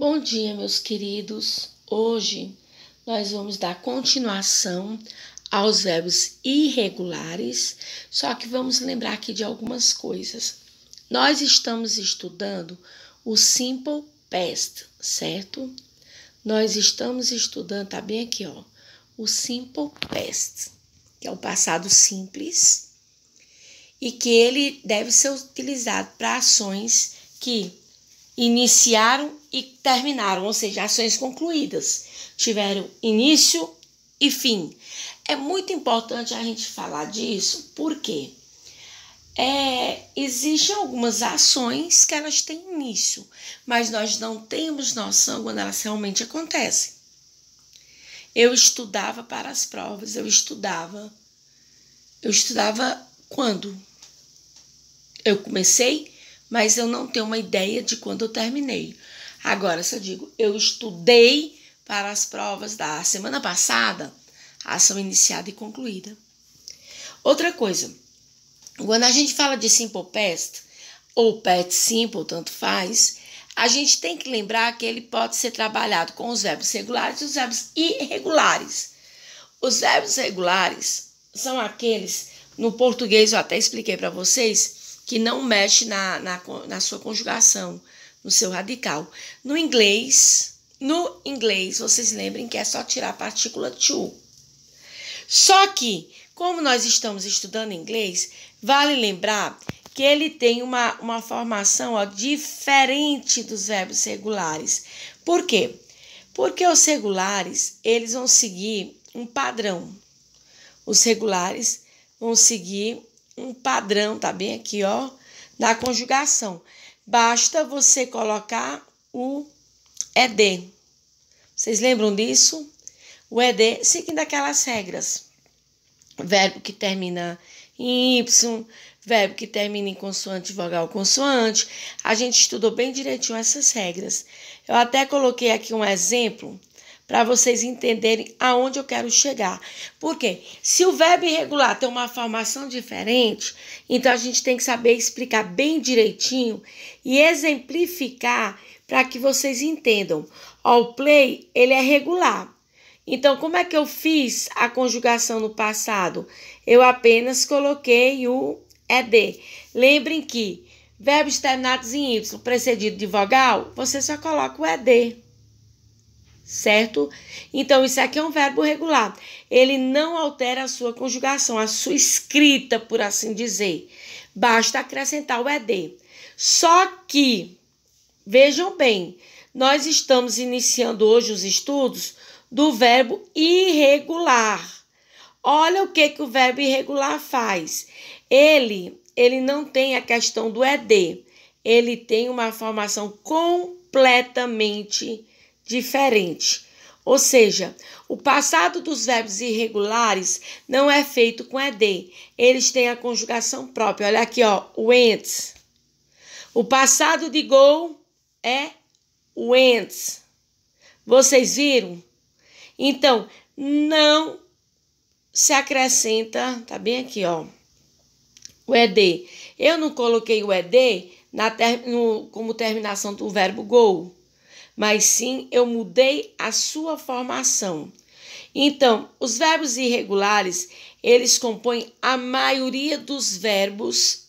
Bom dia, meus queridos. Hoje nós vamos dar continuação aos verbos irregulares, só que vamos lembrar aqui de algumas coisas. Nós estamos estudando o simple past, certo? Nós estamos estudando, tá bem aqui, ó, o simple past, que é o passado simples, e que ele deve ser utilizado para ações que iniciaram e terminaram, ou seja, ações concluídas, tiveram início e fim. É muito importante a gente falar disso, porque existem algumas ações que elas têm início, mas nós não temos noção quando elas realmente acontecem. Eu estudava para as provas, eu estudava quando eu comecei, mas eu não tenho uma ideia de quando eu terminei. Agora, se eu digo, eu estudei para as provas da semana passada, ação iniciada e concluída. Outra coisa, quando a gente fala de simple past, ou past simple, tanto faz, a gente tem que lembrar que ele pode ser trabalhado com os verbos regulares e os verbos irregulares. Os verbos regulares são aqueles, no português eu até expliquei para vocês, que não mexe na sua conjugação, no seu radical. No inglês, vocês lembrem que é só tirar a partícula to. Só que, como nós estamos estudando inglês, vale lembrar que ele tem uma formação diferente dos verbos regulares. Por quê? Porque os regulares, eles vão seguir um padrão. Os regulares vão seguir um padrão, tá bem aqui, ó, da conjugação. Basta você colocar o ED. Vocês lembram disso? O ED seguindo aquelas regras. Verbo que termina em Y, verbo que termina em consoante, vogal, consoante. A gente estudou bem direitinho essas regras. Eu até coloquei aqui um exemplo para vocês entenderem aonde eu quero chegar. Por quê? Se o verbo irregular tem uma formação diferente, então a gente tem que saber explicar bem direitinho e exemplificar para que vocês entendam. Ó, o play, ele é regular. Então, como é que eu fiz a conjugação no passado? Eu apenas coloquei o ED. Lembrem que verbos terminados em Y, precedido de vogal, você só coloca o ED. Certo? Então, isso aqui é um verbo regular. Ele não altera a sua conjugação, a sua escrita, por assim dizer. Basta acrescentar o ED. Só que, vejam bem, nós estamos iniciando hoje os estudos do verbo irregular. Olha o que o verbo irregular faz. Ele não tem a questão do ED. Ele tem uma formação completamente diferente. Ou seja, o passado dos verbos irregulares não é feito com ED. Eles têm a conjugação própria. Olha aqui, ó, went. O passado de go é went. Vocês viram? Então, não se acrescenta, tá bem aqui, ó, o ED. Eu não coloquei o ED como terminação do verbo go, mas sim eu mudei a sua formação. Então, os verbos irregulares, eles compõem a maioria dos verbos,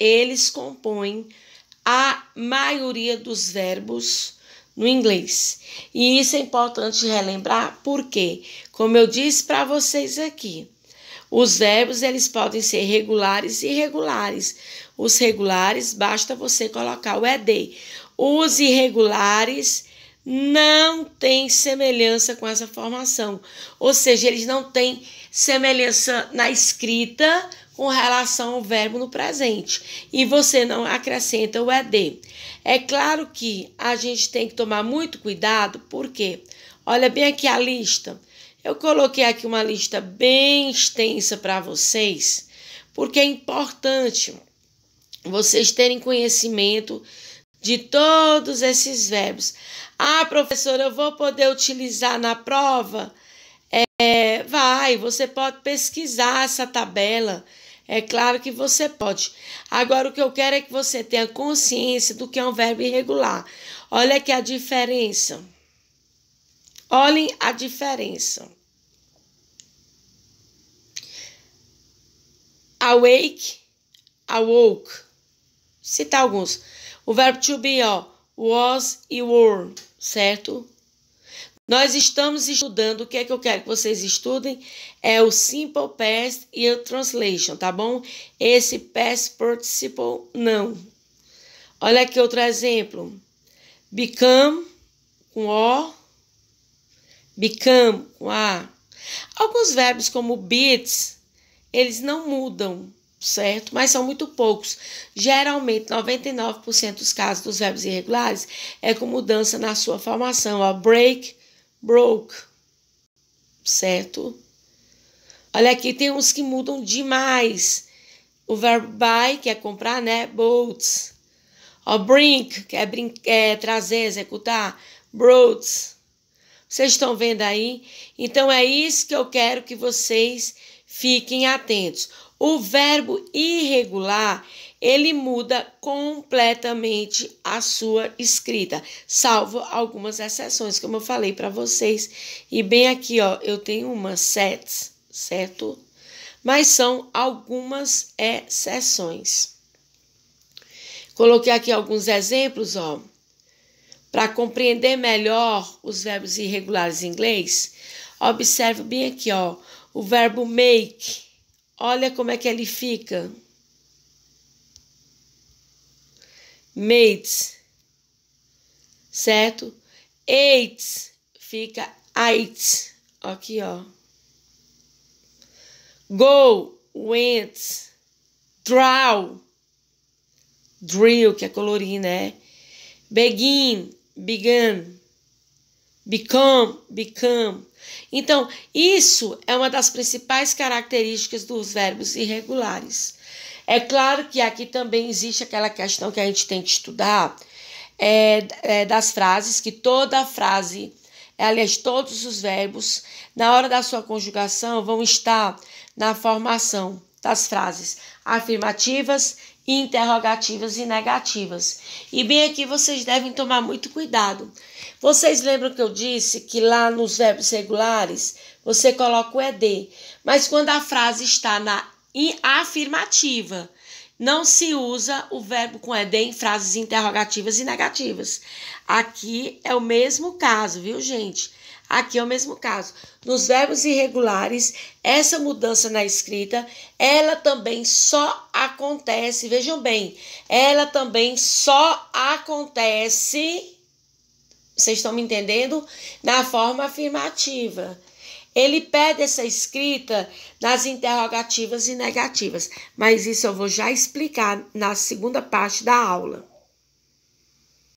no inglês. E isso é importante relembrar, porque, como eu disse para vocês aqui, os verbos, eles podem ser regulares e irregulares. Os regulares, basta você colocar o ED. Os irregulares não têm semelhança com essa formação. Ou seja, eles não têm semelhança na escrita com relação ao verbo no presente. E você não acrescenta o ED. É claro que a gente tem que tomar muito cuidado, porque, olha bem aqui a lista. Eu coloquei aqui uma lista bem extensa para vocês, porque é importante vocês terem conhecimento de todos esses verbos. Ah, professora, eu vou poder utilizar na prova? Você pode pesquisar essa tabela. É claro que você pode. Agora, o que eu quero é que você tenha consciência do que é um verbo irregular. Olha aqui a diferença. Olhem a diferença. Awake, awoke. Citar alguns. O verbo to be, was e were, certo? Nós estamos estudando, o que é que eu quero que vocês estudem? É o simple past e o translation, tá bom? Esse past participle, não. Olha aqui outro exemplo. Become, com O. Become, com A. Alguns verbos como beats, eles não mudam, certo? Mas são muito poucos. Geralmente, 99% dos casos dos verbos irregulares é com mudança na sua formação. Break, broke, certo? Olha aqui, tem uns que mudam demais. O verbo buy, que é comprar, né? Bought. Bring, que é trazer, executar. Brought. Vocês estão vendo aí? Então, é isso que eu quero que vocês fiquem atentos. O verbo irregular, ele muda completamente a sua escrita, salvo algumas exceções, como eu falei para vocês. E bem aqui, eu tenho umas sets, certo? Mas são algumas exceções. Coloquei aqui alguns exemplos, para compreender melhor os verbos irregulares em inglês. Observe bem aqui, o verbo make. Olha como é que ele fica. Made, certo? Ate, fica ate. Aqui, Go, went. Draw, drill, que é colorir, né? Begin, began. Become, become. Então, isso é uma das principais características dos verbos irregulares. É claro que aqui também existe aquela questão que a gente tem que estudar das frases, que toda frase, aliás, todos os verbos, na hora da sua conjugação, vão estar na formação das frases afirmativas, interrogativas e negativas. E bem aqui vocês devem tomar muito cuidado. Vocês lembram que eu disse que lá nos verbos regulares você coloca o ED, mas quando a frase está na afirmativa, não se usa o verbo com ED em frases interrogativas e negativas. Aqui é o mesmo caso, viu, gente? Aqui é o mesmo caso. Nos verbos irregulares, essa mudança na escrita, ela também só acontece, vejam bem, ela também só acontece, vocês estão me entendendo? Na forma afirmativa. Ele pede essa escrita nas interrogativas e negativas, mas isso eu vou já explicar na segunda parte da aula.